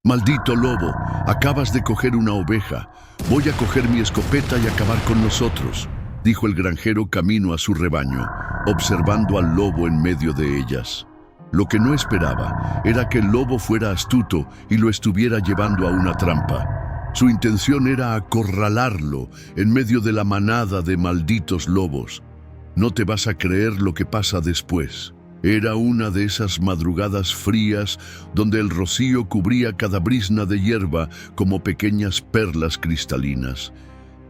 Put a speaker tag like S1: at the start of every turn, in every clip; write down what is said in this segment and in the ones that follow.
S1: «Maldito lobo, acabas de coger una oveja. Voy a coger mi escopeta y acabar con nosotros», dijo el granjero camino a su rebaño, observando al lobo en medio de ellas. Lo que no esperaba era que el lobo fuera astuto y lo estuviera llevando a una trampa. Su intención era acorralarlo en medio de la manada de malditos lobos. No te vas a creer lo que pasa después. Era una de esas madrugadas frías donde el rocío cubría cada brizna de hierba como pequeñas perlas cristalinas,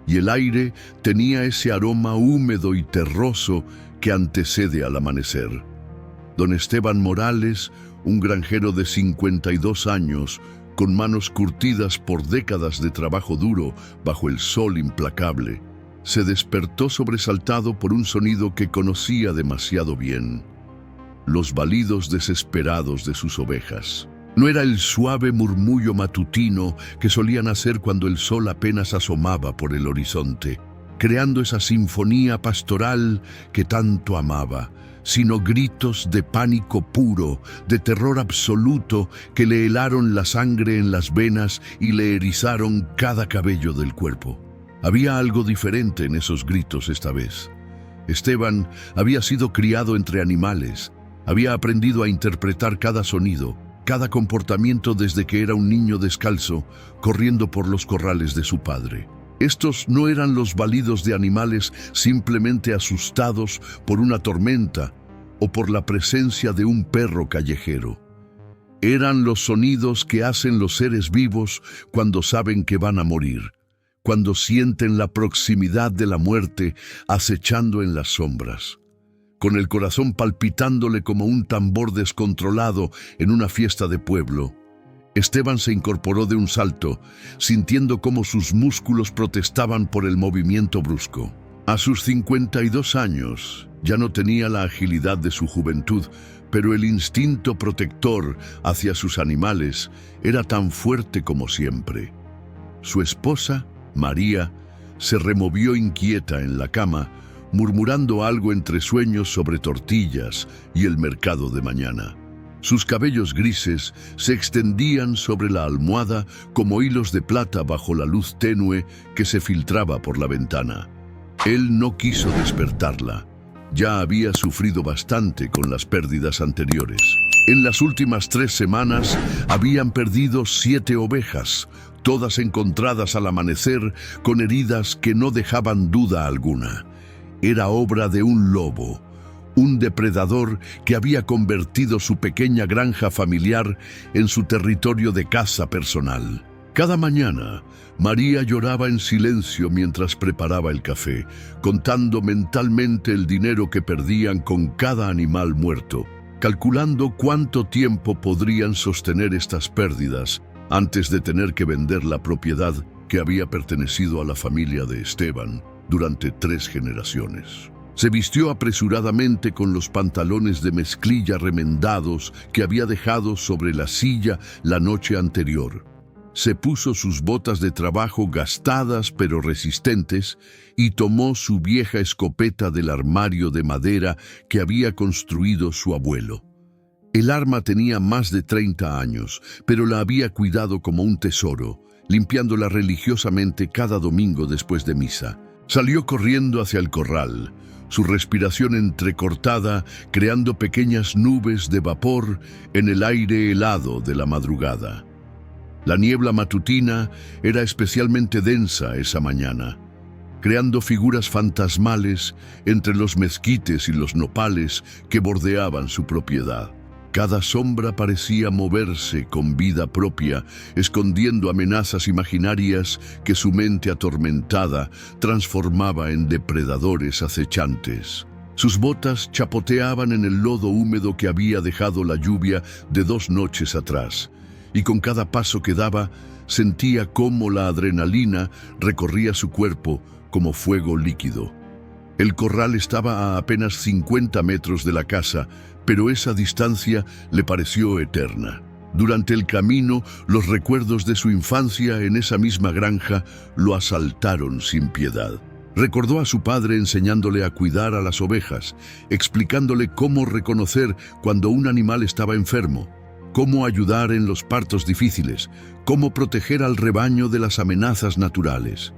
S1: y el aire tenía ese aroma húmedo y terroso que antecede al amanecer. Don Esteban Morales, un granjero de 52 años, con manos curtidas por décadas de trabajo duro bajo el sol implacable, se despertó sobresaltado por un sonido que conocía demasiado bien: los balidos desesperados de sus ovejas. No era el suave murmullo matutino que solían hacer cuando el sol apenas asomaba por el horizonte, creando esa sinfonía pastoral que tanto amaba, sino gritos de pánico puro, de terror absoluto que le helaron la sangre en las venas y le erizaron cada cabello del cuerpo. Había algo diferente en esos gritos esta vez. Esteban había sido criado entre animales. Había aprendido a interpretar cada sonido, cada comportamiento desde que era un niño descalzo, corriendo por los corrales de su padre. Estos no eran los balidos de animales simplemente asustados por una tormenta o por la presencia de un perro callejero. Eran los sonidos que hacen los seres vivos cuando saben que van a morir, cuando sienten la proximidad de la muerte acechando en las sombras. Con el corazón palpitándole como un tambor descontrolado en una fiesta de pueblo, Esteban se incorporó de un salto, sintiendo cómo sus músculos protestaban por el movimiento brusco. A sus 52 años, ya no tenía la agilidad de su juventud, pero el instinto protector hacia sus animales era tan fuerte como siempre. Su esposa, María, se removió inquieta en la cama, murmurando algo entre sueños sobre tortillas y el mercado de mañana. Sus cabellos grises se extendían sobre la almohada como hilos de plata bajo la luz tenue que se filtraba por la ventana. Él no quiso despertarla. Ya había sufrido bastante con las pérdidas anteriores. En las últimas 3 semanas habían perdido 7 ovejas, todas encontradas al amanecer con heridas que no dejaban duda alguna. Era obra de un lobo, un depredador que había convertido su pequeña granja familiar en su territorio de caza personal. Cada mañana, María lloraba en silencio mientras preparaba el café, contando mentalmente el dinero que perdían con cada animal muerto, calculando cuánto tiempo podrían sostener estas pérdidas antes de tener que vender la propiedad que había pertenecido a la familia de Esteban durante 3 generaciones. Se vistió apresuradamente con los pantalones de mezclilla remendados que había dejado sobre la silla la noche anterior. Se puso sus botas de trabajo gastadas pero resistentes y tomó su vieja escopeta del armario de madera que había construido su abuelo. El arma tenía más de 30 años, pero la había cuidado como un tesoro, limpiándola religiosamente cada domingo después de misa. Salió corriendo hacia el corral, su respiración entrecortada, creando pequeñas nubes de vapor en el aire helado de la madrugada. La niebla matutina era especialmente densa esa mañana, creando figuras fantasmales entre los mezquites y los nopales que bordeaban su propiedad. Cada sombra parecía moverse con vida propia, escondiendo amenazas imaginarias que su mente atormentada transformaba en depredadores acechantes. Sus botas chapoteaban en el lodo húmedo que había dejado la lluvia de 2 noches atrás, y con cada paso que daba sentía cómo la adrenalina recorría su cuerpo como fuego líquido. El corral estaba a apenas 50 metros de la casa, pero esa distancia le pareció eterna. Durante el camino, los recuerdos de su infancia en esa misma granja lo asaltaron sin piedad. Recordó a su padre enseñándole a cuidar a las ovejas, explicándole cómo reconocer cuando un animal estaba enfermo, cómo ayudar en los partos difíciles, cómo proteger al rebaño de las amenazas naturales.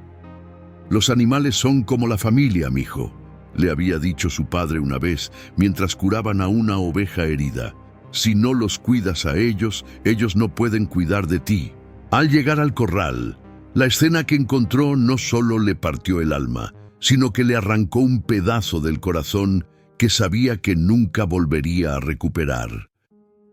S1: «Los animales son como la familia, mijo», le había dicho su padre una vez mientras curaban a una oveja herida. «Si no los cuidas a ellos, ellos no pueden cuidar de ti». Al llegar al corral, la escena que encontró no solo le partió el alma, sino que le arrancó un pedazo del corazón que sabía que nunca volvería a recuperar.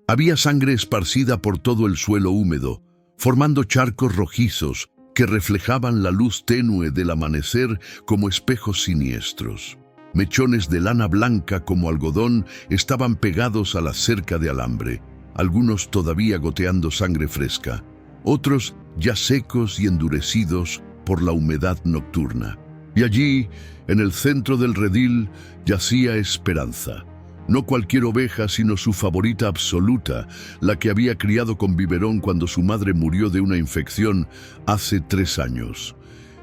S1: Había sangre esparcida por todo el suelo húmedo, formando charcos rojizos que reflejaban la luz tenue del amanecer como espejos siniestros. Mechones de lana blanca como algodón estaban pegados a la cerca de alambre, algunos todavía goteando sangre fresca, otros ya secos y endurecidos por la humedad nocturna. Y allí, en el centro del redil, yacía Esperanza. No cualquier oveja, sino su favorita absoluta, la que había criado con biberón cuando su madre murió de una infección hace 3 años.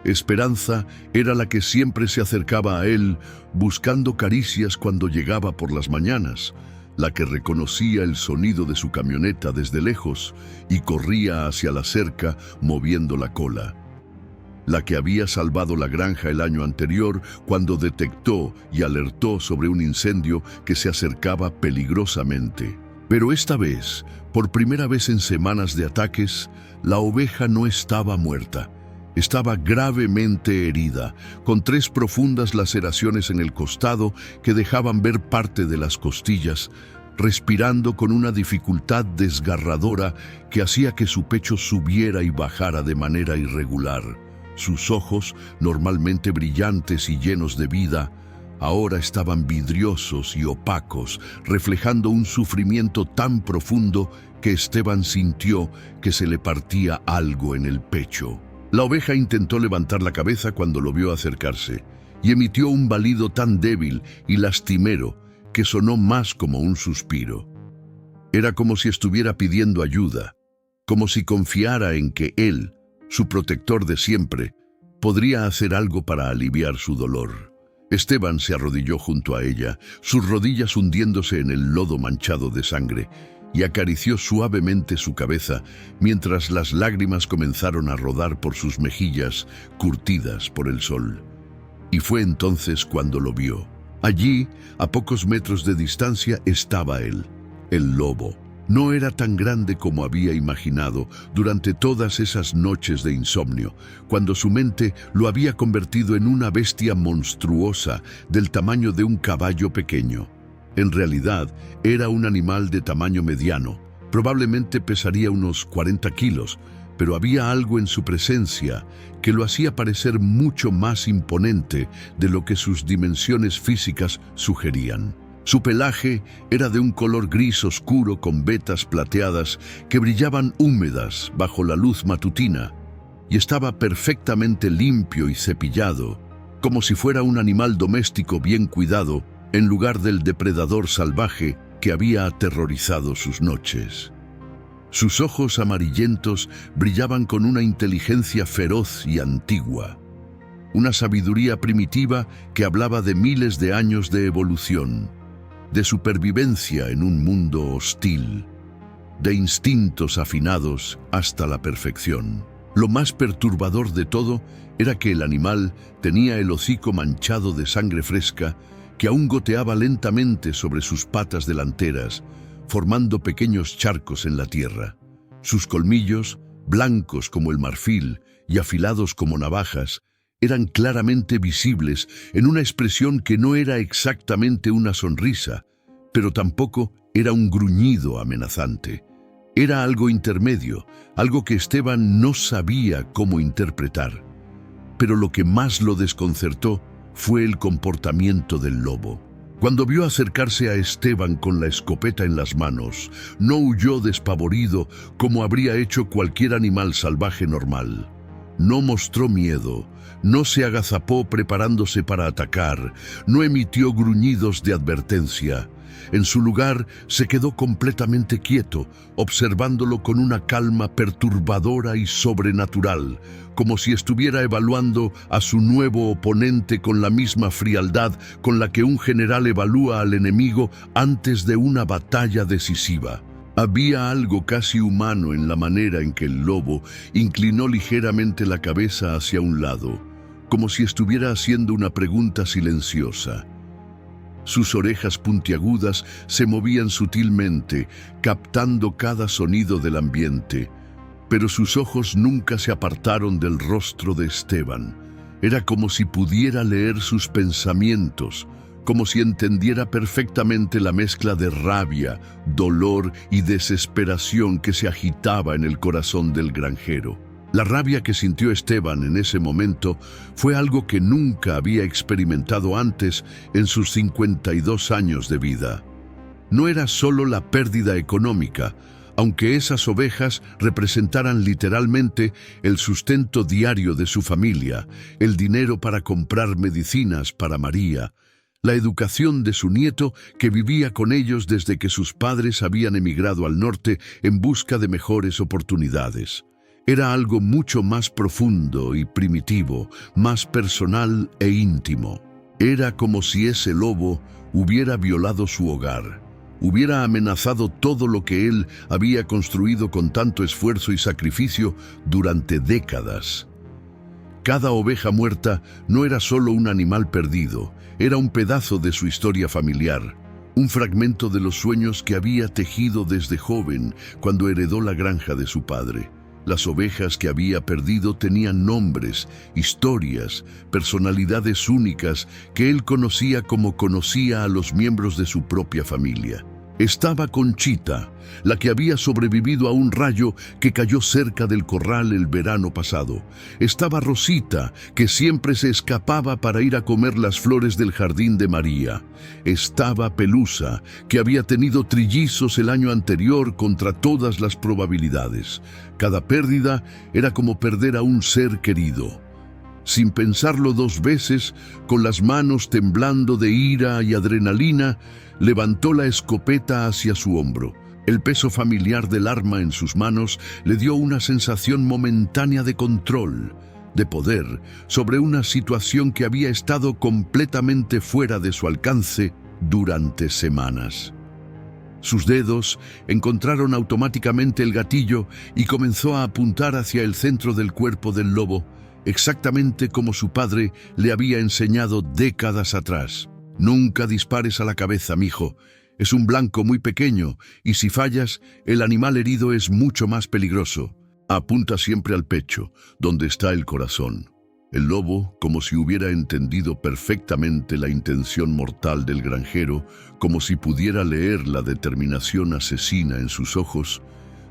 S1: Esperanza era la que siempre se acercaba a él, buscando caricias cuando llegaba por las mañanas, la que reconocía el sonido de su camioneta desde lejos y corría hacia la cerca moviendo la cola. La que había salvado la granja el año anterior cuando detectó y alertó sobre un incendio que se acercaba peligrosamente. Pero esta vez, por primera vez en semanas de ataques, la oveja no estaba muerta. Estaba gravemente herida, con 3 profundas laceraciones en el costado que dejaban ver parte de las costillas, respirando con una dificultad desgarradora que hacía que su pecho subiera y bajara de manera irregular. Sus ojos, normalmente brillantes y llenos de vida, ahora estaban vidriosos y opacos, reflejando un sufrimiento tan profundo que Esteban sintió que se le partía algo en el pecho. La oveja intentó levantar la cabeza cuando lo vio acercarse y emitió un balido tan débil y lastimero que sonó más como un suspiro. Era como si estuviera pidiendo ayuda, como si confiara en que él, su protector de siempre, podría hacer algo para aliviar su dolor. Esteban se arrodilló junto a ella, sus rodillas hundiéndose en el lodo manchado de sangre, y acarició suavemente su cabeza mientras las lágrimas comenzaron a rodar por sus mejillas curtidas por el sol. Y fue entonces cuando lo vio. Allí, a pocos metros de distancia, estaba él, el lobo. No era tan grande como había imaginado durante todas esas noches de insomnio, cuando su mente lo había convertido en una bestia monstruosa del tamaño de un caballo pequeño. En realidad, era un animal de tamaño mediano, probablemente pesaría unos 40 kilos, pero había algo en su presencia que lo hacía parecer mucho más imponente de lo que sus dimensiones físicas sugerían. Su pelaje era de un color gris oscuro con vetas plateadas que brillaban húmedas bajo la luz matutina, y estaba perfectamente limpio y cepillado, como si fuera un animal doméstico bien cuidado, en lugar del depredador salvaje que había aterrorizado sus noches. Sus ojos amarillentos brillaban con una inteligencia feroz y antigua, una sabiduría primitiva que hablaba de miles de años de evolución, de supervivencia en un mundo hostil, de instintos afinados hasta la perfección. Lo más perturbador de todo era que el animal tenía el hocico manchado de sangre fresca que aún goteaba lentamente sobre sus patas delanteras, formando pequeños charcos en la tierra. Sus colmillos, blancos como el marfil y afilados como navajas, eran claramente visibles en una expresión que no era exactamente una sonrisa, pero tampoco era un gruñido amenazante. Era algo intermedio, algo que Esteban no sabía cómo interpretar. Pero lo que más lo desconcertó fue el comportamiento del lobo. Cuando vio acercarse a Esteban con la escopeta en las manos, no huyó despavorido como habría hecho cualquier animal salvaje normal. No mostró miedo, no se agazapó preparándose para atacar, no emitió gruñidos de advertencia. En su lugar, se quedó completamente quieto, observándolo con una calma perturbadora y sobrenatural, como si estuviera evaluando a su nuevo oponente con la misma frialdad con la que un general evalúa al enemigo antes de una batalla decisiva. Había algo casi humano en la manera en que el lobo inclinó ligeramente la cabeza hacia un lado, como si estuviera haciendo una pregunta silenciosa. Sus orejas puntiagudas se movían sutilmente, captando cada sonido del ambiente, pero sus ojos nunca se apartaron del rostro de Esteban. Era como si pudiera leer sus pensamientos, como si entendiera perfectamente la mezcla de rabia, dolor y desesperación que se agitaba en el corazón del granjero. La rabia que sintió Esteban en ese momento fue algo que nunca había experimentado antes en sus 52 años de vida. No era solo la pérdida económica, aunque esas ovejas representaran literalmente el sustento diario de su familia, el dinero para comprar medicinas para María, la educación de su nieto que vivía con ellos desde que sus padres habían emigrado al norte en busca de mejores oportunidades. Era algo mucho más profundo y primitivo, más personal e íntimo. Era como si ese lobo hubiera violado su hogar, hubiera amenazado todo lo que él había construido con tanto esfuerzo y sacrificio durante décadas. Cada oveja muerta no era solo un animal perdido, era un pedazo de su historia familiar, un fragmento de los sueños que había tejido desde joven cuando heredó la granja de su padre. Las ovejas que había perdido tenían nombres, historias, personalidades únicas que él conocía como conocía a los miembros de su propia familia. Estaba Conchita, la que había sobrevivido a un rayo que cayó cerca del corral el verano pasado. Estaba Rosita, que siempre se escapaba para ir a comer las flores del jardín de María. Estaba Pelusa, que había tenido trillizos el año anterior contra todas las probabilidades. Cada pérdida era como perder a un ser querido. Sin pensarlo dos veces, con las manos temblando de ira y adrenalina, levantó la escopeta hacia su hombro. El peso familiar del arma en sus manos le dio una sensación momentánea de control, de poder, sobre una situación que había estado completamente fuera de su alcance durante semanas. Sus dedos encontraron automáticamente el gatillo y comenzó a apuntar hacia el centro del cuerpo del lobo, exactamente como su padre le había enseñado décadas atrás. Nunca dispares a la cabeza, mijo. Es un blanco muy pequeño y si fallas, el animal herido es mucho más peligroso. Apunta siempre al pecho, donde está el corazón. El lobo, como si hubiera entendido perfectamente la intención mortal del granjero, como si pudiera leer la determinación asesina en sus ojos,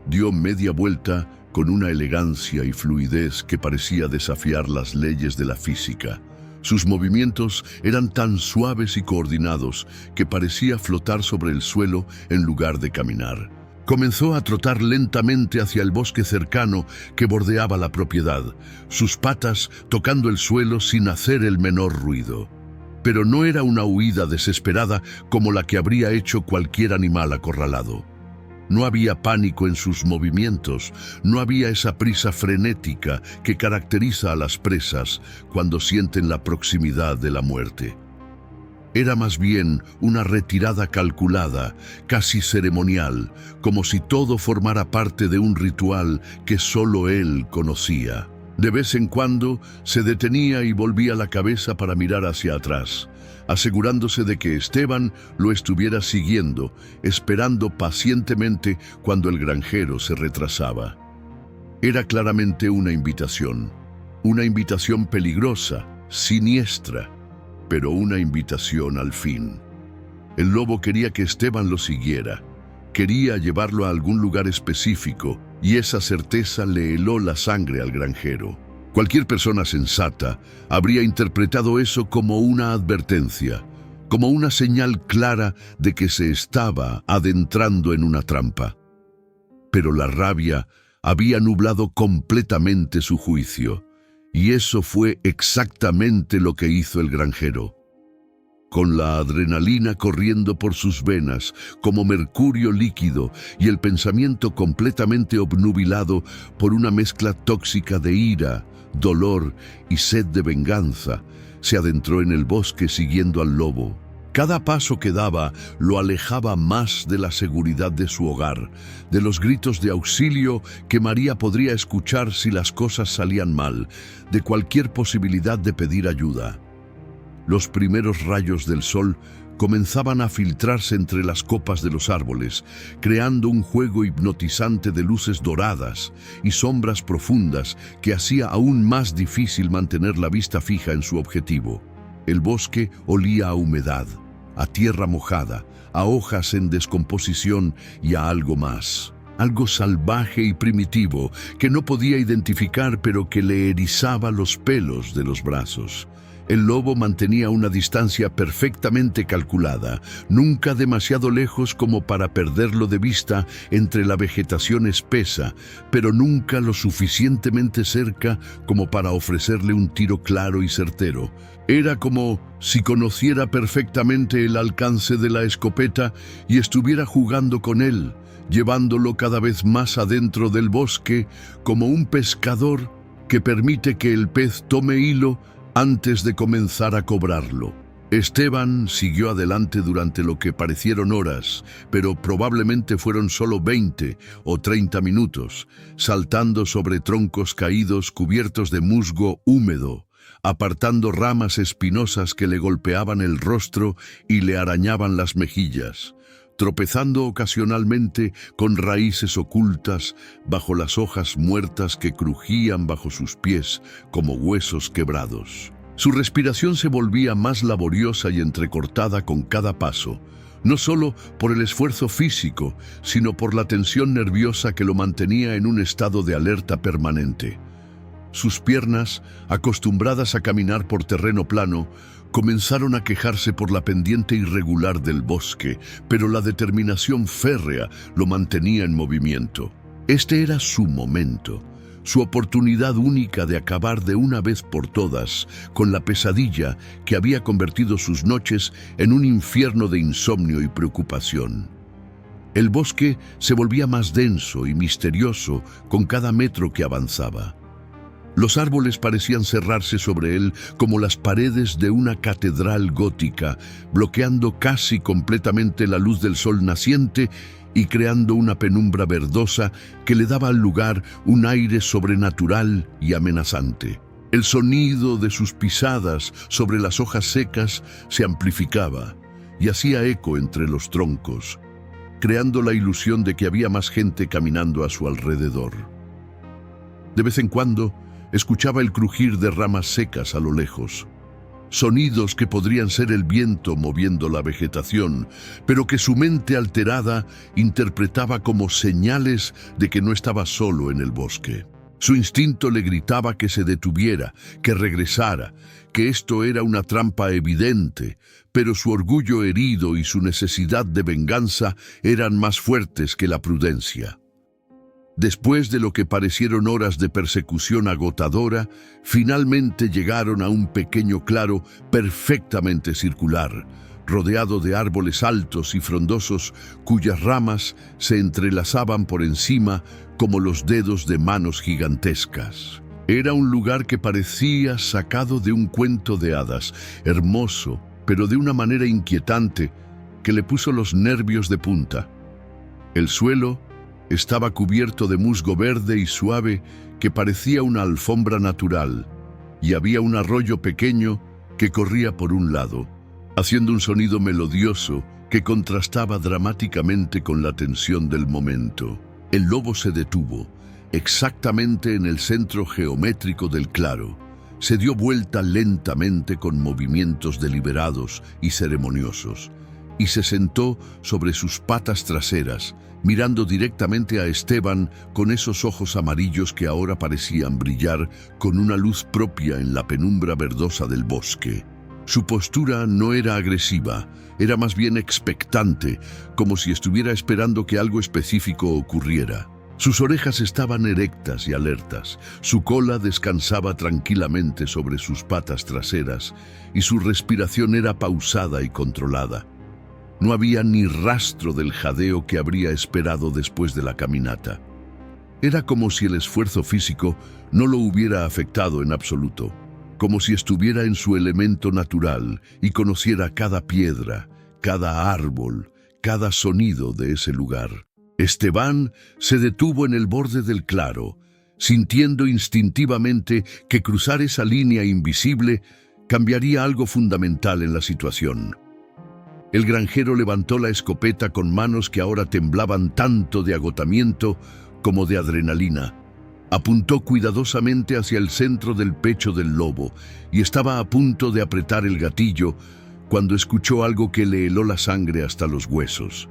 S1: dio media vuelta con una elegancia y fluidez que parecía desafiar las leyes de la física. Sus movimientos eran tan suaves y coordinados que parecía flotar sobre el suelo en lugar de caminar. Comenzó a trotar lentamente hacia el bosque cercano que bordeaba la propiedad, sus patas tocando el suelo sin hacer el menor ruido. Pero no era una huida desesperada como la que habría hecho cualquier animal acorralado. No había pánico en sus movimientos, no había esa prisa frenética que caracteriza a las presas cuando sienten la proximidad de la muerte. Era más bien una retirada calculada, casi ceremonial, como si todo formara parte de un ritual que solo él conocía. De vez en cuando se detenía y volvía la cabeza para mirar hacia atrás, asegurándose de que Esteban lo estuviera siguiendo, esperando pacientemente cuando el granjero se retrasaba. Era claramente una invitación peligrosa, siniestra, pero una invitación al fin. El lobo quería que Esteban lo siguiera, quería llevarlo a algún lugar específico, y esa certeza le heló la sangre al granjero. Cualquier persona sensata habría interpretado eso como una advertencia, como una señal clara de que se estaba adentrando en una trampa. Pero la rabia había nublado completamente su juicio, y eso fue exactamente lo que hizo el granjero. Con la adrenalina corriendo por sus venas como mercurio líquido y el pensamiento completamente obnubilado por una mezcla tóxica de ira, dolor y sed de venganza, se adentró en el bosque siguiendo al lobo. Cada paso que daba lo alejaba más de la seguridad de su hogar, de los gritos de auxilio que María podría escuchar si las cosas salían mal, de cualquier posibilidad de pedir ayuda. Los primeros rayos del sol comenzaban a filtrarse entre las copas de los árboles, creando un juego hipnotizante de luces doradas y sombras profundas que hacía aún más difícil mantener la vista fija en su objetivo. El bosque olía a humedad, a tierra mojada, a hojas en descomposición y a algo más. Algo salvaje y primitivo que no podía identificar, pero que le erizaba los pelos de los brazos. El lobo mantenía una distancia perfectamente calculada, nunca demasiado lejos como para perderlo de vista entre la vegetación espesa, pero nunca lo suficientemente cerca como para ofrecerle un tiro claro y certero. Era como si conociera perfectamente el alcance de la escopeta y estuviera jugando con él, llevándolo cada vez más adentro del bosque, como un pescador que permite que el pez tome hilo antes de comenzar a cobrarlo. Esteban siguió adelante durante lo que parecieron horas, pero probablemente fueron solo 20 o 30 minutos, saltando sobre troncos caídos cubiertos de musgo húmedo, apartando ramas espinosas que le golpeaban el rostro y le arañaban las mejillas, tropezando ocasionalmente con raíces ocultas bajo las hojas muertas que crujían bajo sus pies como huesos quebrados. Su respiración se volvía más laboriosa y entrecortada con cada paso, no solo por el esfuerzo físico, sino por la tensión nerviosa que lo mantenía en un estado de alerta permanente. Sus piernas, acostumbradas a caminar por terreno plano, comenzaron a quejarse por la pendiente irregular del bosque, pero la determinación férrea lo mantenía en movimiento. Este era su momento, su oportunidad única de acabar de una vez por todas con la pesadilla que había convertido sus noches en un infierno de insomnio y preocupación. El bosque se volvía más denso y misterioso con cada metro que avanzaba. Los árboles parecían cerrarse sobre él como las paredes de una catedral gótica, bloqueando casi completamente la luz del sol naciente y creando una penumbra verdosa que le daba al lugar un aire sobrenatural y amenazante. El sonido de sus pisadas sobre las hojas secas se amplificaba y hacía eco entre los troncos, creando la ilusión de que había más gente caminando a su alrededor. De vez en cuando, escuchaba el crujir de ramas secas a lo lejos, sonidos que podrían ser el viento moviendo la vegetación, pero que su mente alterada interpretaba como señales de que no estaba solo en el bosque. Su instinto le gritaba que se detuviera, que regresara, que esto era una trampa evidente, pero su orgullo herido y su necesidad de venganza eran más fuertes que la prudencia. Después de lo que parecieron horas de persecución agotadora, finalmente llegaron a un pequeño claro perfectamente circular, rodeado de árboles altos y frondosos cuyas ramas se entrelazaban por encima como los dedos de manos gigantescas. Era un lugar que parecía sacado de un cuento de hadas, hermoso, pero de una manera inquietante que le puso los nervios de punta. El suelo estaba cubierto de musgo verde y suave que parecía una alfombra natural, y había un arroyo pequeño que corría por un lado, haciendo un sonido melodioso que contrastaba dramáticamente con la tensión del momento. El lobo se detuvo, exactamente en el centro geométrico del claro. Se dio vuelta lentamente con movimientos deliberados y ceremoniosos, y se sentó sobre sus patas traseras, mirando directamente a Esteban con esos ojos amarillos que ahora parecían brillar con una luz propia en la penumbra verdosa del bosque. Su postura no era agresiva, era más bien expectante, como si estuviera esperando que algo específico ocurriera. Sus orejas estaban erectas y alertas, su cola descansaba tranquilamente sobre sus patas traseras y su respiración era pausada y controlada. No había ni rastro del jadeo que habría esperado después de la caminata. Era como si el esfuerzo físico no lo hubiera afectado en absoluto. como si estuviera en su elemento natural y conociera cada piedra, cada árbol, cada sonido de ese lugar. Esteban se detuvo en el borde del claro, sintiendo instintivamente que cruzar esa línea invisible cambiaría algo fundamental en la situación. El granjero levantó la escopeta con manos que ahora temblaban tanto de agotamiento como de adrenalina. Apuntó cuidadosamente hacia el centro del pecho del lobo y estaba a punto de apretar el gatillo cuando escuchó algo que le heló la sangre hasta los huesos.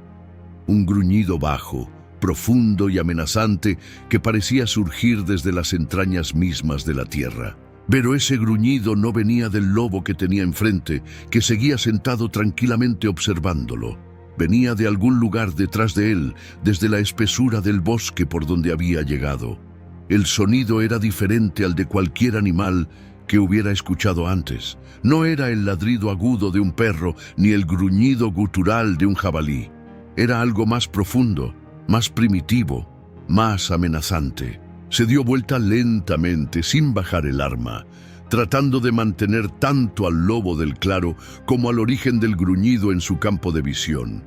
S1: Un gruñido bajo, profundo y amenazante que parecía surgir desde las entrañas mismas de la tierra. Pero ese gruñido no venía del lobo que tenía enfrente, que seguía sentado tranquilamente observándolo. Venía de algún lugar detrás de él, desde la espesura del bosque por donde había llegado. El sonido era diferente al de cualquier animal que hubiera escuchado antes. No era el ladrido agudo de un perro, ni el gruñido gutural de un jabalí. Era algo más profundo, más primitivo, más amenazante. Se dio vuelta lentamente, sin bajar el arma, tratando de mantener tanto al lobo del claro como al origen del gruñido en su campo de visión.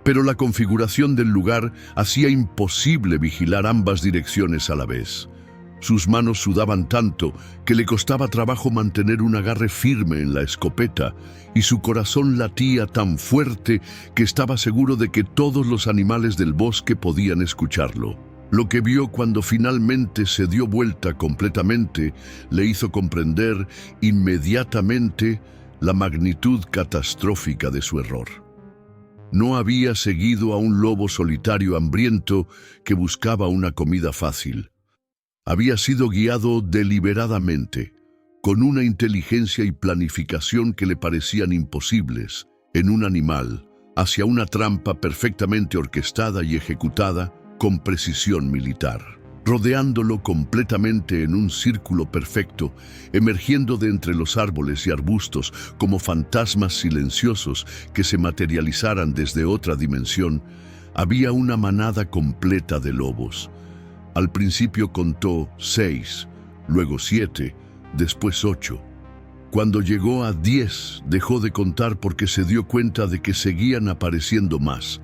S1: Pero la configuración del lugar hacía imposible vigilar ambas direcciones a la vez. Sus manos sudaban tanto que le costaba trabajo mantener un agarre firme en la escopeta, y su corazón latía tan fuerte que estaba seguro de que todos los animales del bosque podían escucharlo. Lo que vio cuando finalmente se dio vuelta completamente le hizo comprender inmediatamente la magnitud catastrófica de su error. No había seguido a un lobo solitario hambriento que buscaba una comida fácil. Había sido guiado deliberadamente, con una inteligencia y planificación que le parecían imposibles, en un animal, hacia una trampa perfectamente orquestada y ejecutada con precisión militar, rodeándolo completamente en un círculo perfecto, emergiendo de entre los árboles y arbustos como fantasmas silenciosos que se materializaran desde otra dimensión. Había una manada completa de lobos. Al principio contó 6, luego 7, después 8. Cuando llegó a 10, dejó de contar porque se dio cuenta de que seguían apareciendo más,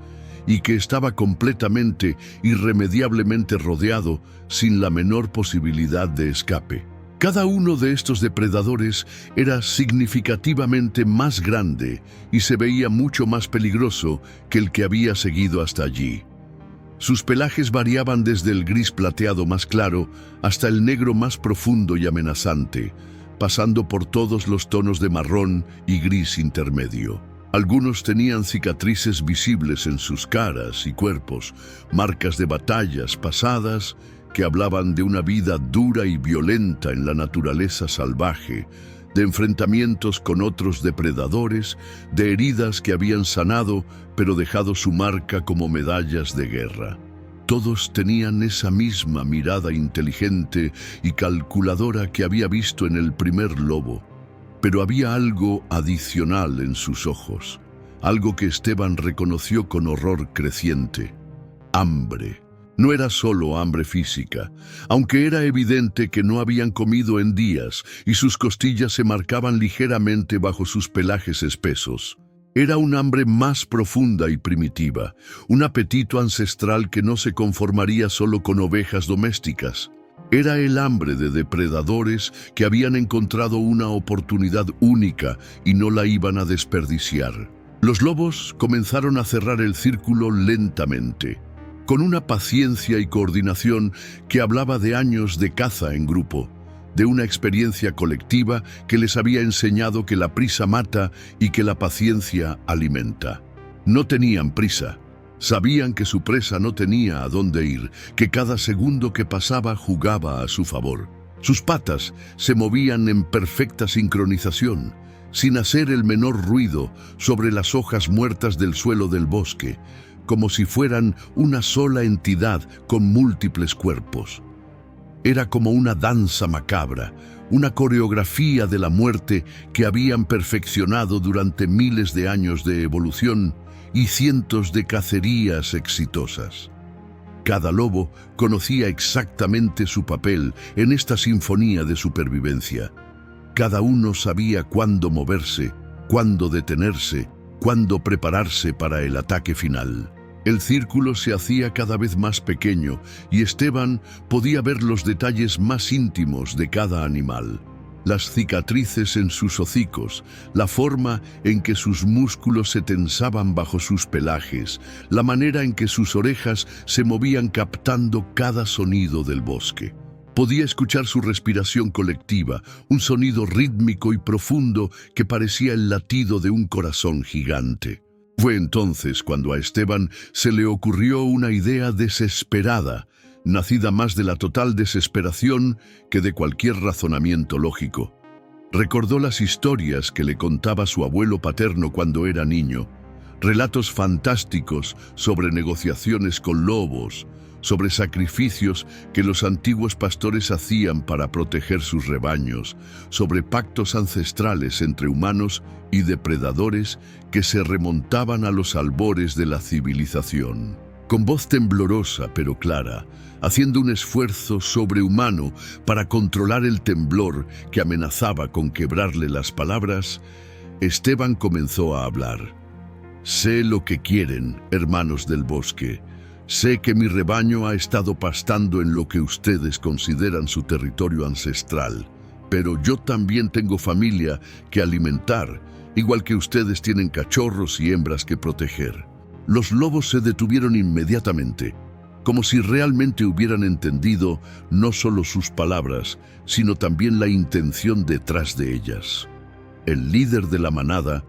S1: y que estaba completamente, irremediablemente rodeado, sin la menor posibilidad de escape. Cada uno de estos depredadores era significativamente más grande y se veía mucho más peligroso que el que había seguido hasta allí. Sus pelajes variaban desde el gris plateado más claro hasta el negro más profundo y amenazante, pasando por todos los tonos de marrón y gris intermedio. Algunos tenían cicatrices visibles en sus caras y cuerpos, marcas de batallas pasadas que hablaban de una vida dura y violenta en la naturaleza salvaje, de enfrentamientos con otros depredadores, de heridas que habían sanado pero dejado su marca como medallas de guerra. Todos tenían esa misma mirada inteligente y calculadora que había visto en el primer lobo, pero había algo adicional en sus ojos, algo que Esteban reconoció con horror creciente: hambre. No era solo hambre física, aunque era evidente que no habían comido en días y sus costillas se marcaban ligeramente bajo sus pelajes espesos. Era un hambre más profunda y primitiva, un apetito ancestral que no se conformaría solo con ovejas domésticas. Era el hambre de depredadores que habían encontrado una oportunidad única y no la iban a desperdiciar. Los lobos comenzaron a cerrar el círculo lentamente, con una paciencia y coordinación que hablaba de años de caza en grupo, de una experiencia colectiva que les había enseñado que la prisa mata y que la paciencia alimenta. No tenían prisa. Sabían que su presa no tenía a dónde ir, que cada segundo que pasaba jugaba a su favor. Sus patas se movían en perfecta sincronización, sin hacer el menor ruido, sobre las hojas muertas del suelo del bosque, como si fueran una sola entidad con múltiples cuerpos. Era como una danza macabra, una coreografía de la muerte que habían perfeccionado durante miles de años de evolución y cientos de cacerías exitosas. Cada lobo conocía exactamente su papel en esta sinfonía de supervivencia. Cada uno sabía cuándo moverse, cuándo detenerse, cuándo prepararse para el ataque final. El círculo se hacía cada vez más pequeño y Esteban podía ver los detalles más íntimos de cada animal. Las cicatrices en sus hocicos, la forma en que sus músculos se tensaban bajo sus pelajes, la manera en que sus orejas se movían captando cada sonido del bosque. Podía escuchar su respiración colectiva, un sonido rítmico y profundo que parecía el latido de un corazón gigante. Fue entonces cuando a Esteban se le ocurrió una idea desesperada, nacida más de la total desesperación que de cualquier razonamiento lógico. Recordó las historias que le contaba su abuelo paterno cuando era niño, relatos fantásticos sobre negociaciones con lobos, sobre sacrificios que los antiguos pastores hacían para proteger sus rebaños, sobre pactos ancestrales entre humanos y depredadores que se remontaban a los albores de la civilización. Con voz temblorosa pero clara, haciendo un esfuerzo sobrehumano para controlar el temblor que amenazaba con quebrarle las palabras, Esteban comenzó a hablar. «Sé lo que quieren, hermanos del bosque. Sé que mi rebaño ha estado pastando en lo que ustedes consideran su territorio ancestral, pero yo también tengo familia que alimentar, igual que ustedes tienen cachorros y hembras que proteger». Los lobos se detuvieron inmediatamente, como si realmente hubieran entendido no solo sus palabras, sino también la intención detrás de ellas. El líder de la manada,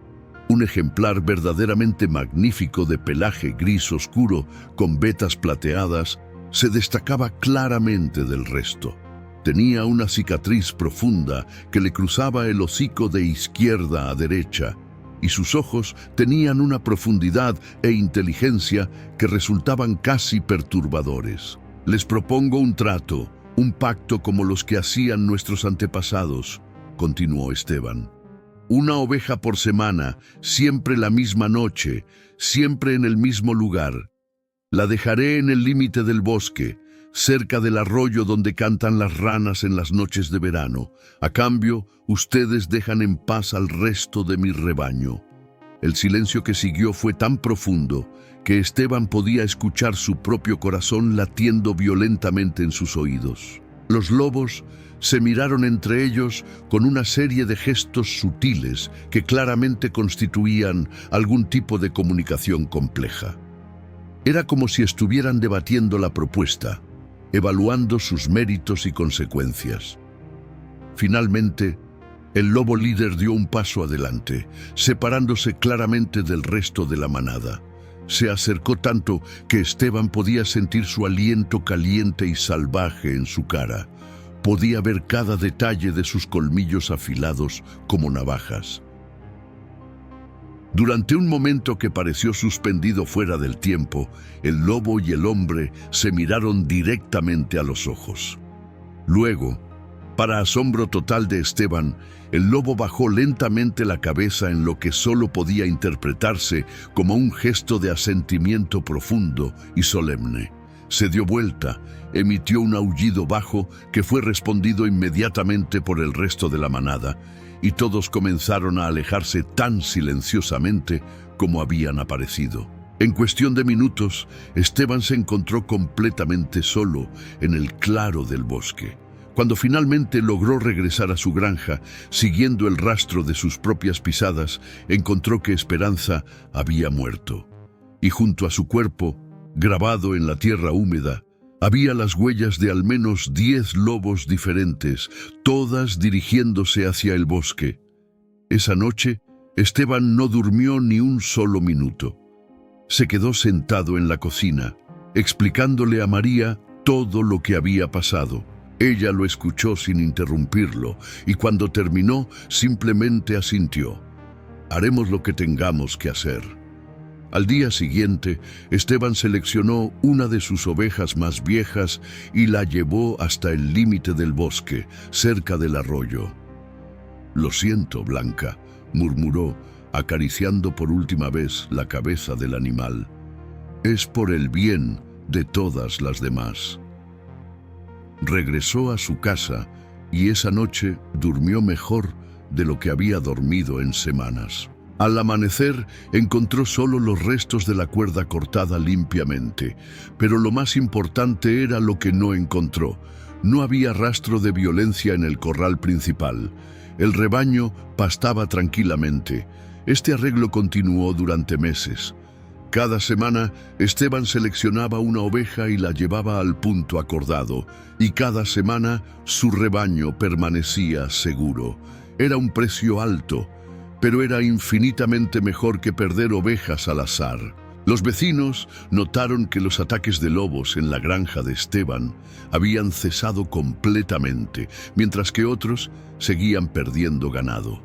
S1: un ejemplar verdaderamente magnífico de pelaje gris oscuro con vetas plateadas, se destacaba claramente del resto. Tenía una cicatriz profunda que le cruzaba el hocico de izquierda a derecha, y sus ojos tenían una profundidad e inteligencia que resultaban casi perturbadores. «Les propongo un trato, un pacto como los que hacían nuestros antepasados», continuó Esteban. «Una oveja por semana, siempre la misma noche, siempre en el mismo lugar. La dejaré en el límite del bosque, cerca del arroyo donde cantan las ranas en las noches de verano. A cambio, ustedes dejan en paz al resto de mi rebaño». El silencio que siguió fue tan profundo que Esteban podía escuchar su propio corazón latiendo violentamente en sus oídos. Los lobos se miraron entre ellos con una serie de gestos sutiles que claramente constituían algún tipo de comunicación compleja. Era como si estuvieran debatiendo la propuesta, evaluando sus méritos y consecuencias. Finalmente, el lobo líder dio un paso adelante, separándose claramente del resto de la manada. Se acercó tanto que Esteban podía sentir su aliento caliente y salvaje en su cara. Podía ver cada detalle de sus colmillos afilados como navajas. Durante un momento que pareció suspendido fuera del tiempo, el lobo y el hombre se miraron directamente a los ojos. Luego, para asombro total de Esteban, el lobo bajó lentamente la cabeza en lo que solo podía interpretarse como un gesto de asentimiento profundo y solemne. Se dio vuelta, emitió un aullido bajo que fue respondido inmediatamente por el resto de la manada, y todos comenzaron a alejarse tan silenciosamente como habían aparecido. En cuestión de minutos, Esteban se encontró completamente solo en el claro del bosque. Cuando finalmente logró regresar a su granja, siguiendo el rastro de sus propias pisadas, encontró que Esperanza había muerto. Y junto a su cuerpo, grabado en la tierra húmeda, había las huellas de al menos 10 lobos diferentes, todas dirigiéndose hacia el bosque. Esa noche, Esteban no durmió ni un solo minuto. Se quedó sentado en la cocina, explicándole a María todo lo que había pasado. Ella lo escuchó sin interrumpirlo, y cuando terminó, simplemente asintió. «Haremos lo que tengamos que hacer». Al día siguiente, Esteban seleccionó una de sus ovejas más viejas y la llevó hasta el límite del bosque, cerca del arroyo. «Lo siento, Blanca», murmuró, acariciando por última vez la cabeza del animal. «Es por el bien de todas las demás». Regresó a su casa y esa noche durmió mejor de lo que había dormido en semanas. Al amanecer encontró solo los restos de la cuerda cortada limpiamente, pero lo más importante era lo que no encontró. No había rastro de violencia en el corral principal. El rebaño pastaba tranquilamente. Este arreglo continuó durante meses. Cada semana, Esteban seleccionaba una oveja y la llevaba al punto acordado, y cada semana su rebaño permanecía seguro. Era un precio alto, pero era infinitamente mejor que perder ovejas al azar. Los vecinos notaron que los ataques de lobos en la granja de Esteban habían cesado completamente, mientras que otros seguían perdiendo ganado.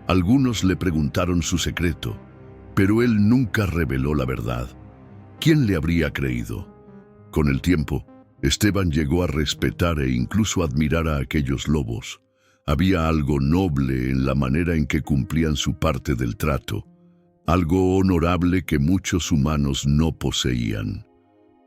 S1: Algunos le preguntaron su secreto, pero él nunca reveló la verdad. ¿Quién le habría creído? Con el tiempo, Esteban llegó a respetar e incluso admirar a aquellos lobos. Había algo noble en la manera en que cumplían su parte del trato, algo honorable que muchos humanos no poseían.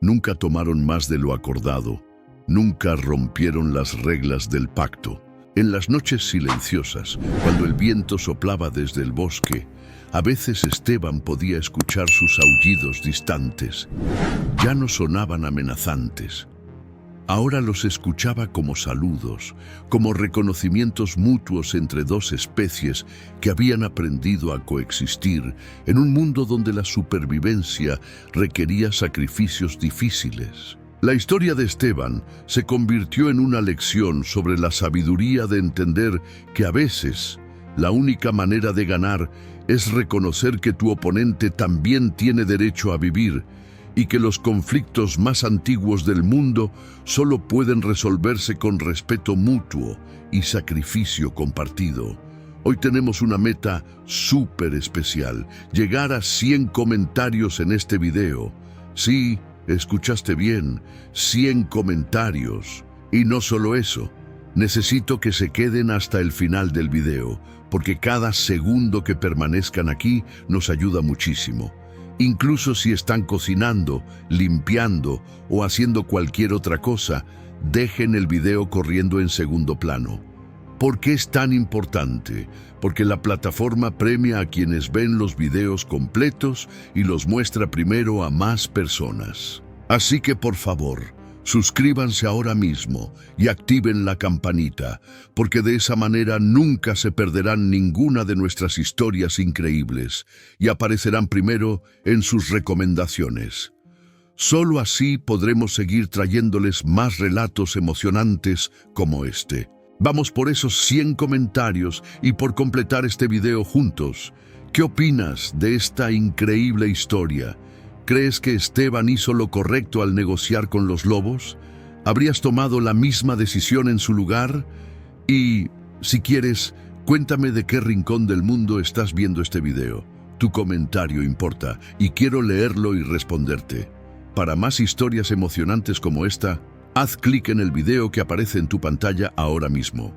S1: Nunca tomaron más de lo acordado, nunca rompieron las reglas del pacto. En las noches silenciosas, cuando el viento soplaba desde el bosque, a veces Esteban podía escuchar sus aullidos distantes. Ya no sonaban amenazantes. Ahora los escuchaba como saludos, como reconocimientos mutuos entre dos especies que habían aprendido a coexistir en un mundo donde la supervivencia requería sacrificios difíciles. La historia de Esteban se convirtió en una lección sobre la sabiduría de entender que a veces la única manera de ganar es reconocer que tu oponente también tiene derecho a vivir y que los conflictos más antiguos del mundo solo pueden resolverse con respeto mutuo y sacrificio compartido. Hoy tenemos una meta súper especial: llegar a 100 comentarios en este video. Sí, escuchaste bien, 100 comentarios. Y no solo eso, necesito que se queden hasta el final del video, porque cada segundo que permanezcan aquí nos ayuda muchísimo. Incluso si están cocinando, limpiando o haciendo cualquier otra cosa, dejen el video corriendo en segundo plano. ¿Por qué es tan importante? Porque la plataforma premia a quienes ven los videos completos y los muestra primero a más personas. Así que por favor, suscríbanse ahora mismo y activen la campanita, porque de esa manera nunca se perderán ninguna de nuestras historias increíbles y aparecerán primero en sus recomendaciones. Solo así podremos seguir trayéndoles más relatos emocionantes como este. Vamos por esos 100 comentarios y por completar este video juntos. ¿Qué opinas de esta increíble historia? ¿Crees que Esteban hizo lo correcto al negociar con los lobos? ¿Habrías tomado la misma decisión en su lugar? Y, si quieres, cuéntame de qué rincón del mundo estás viendo este video. Tu comentario importa y quiero leerlo y responderte. Para más historias emocionantes como esta, haz clic en el video que aparece en tu pantalla ahora mismo.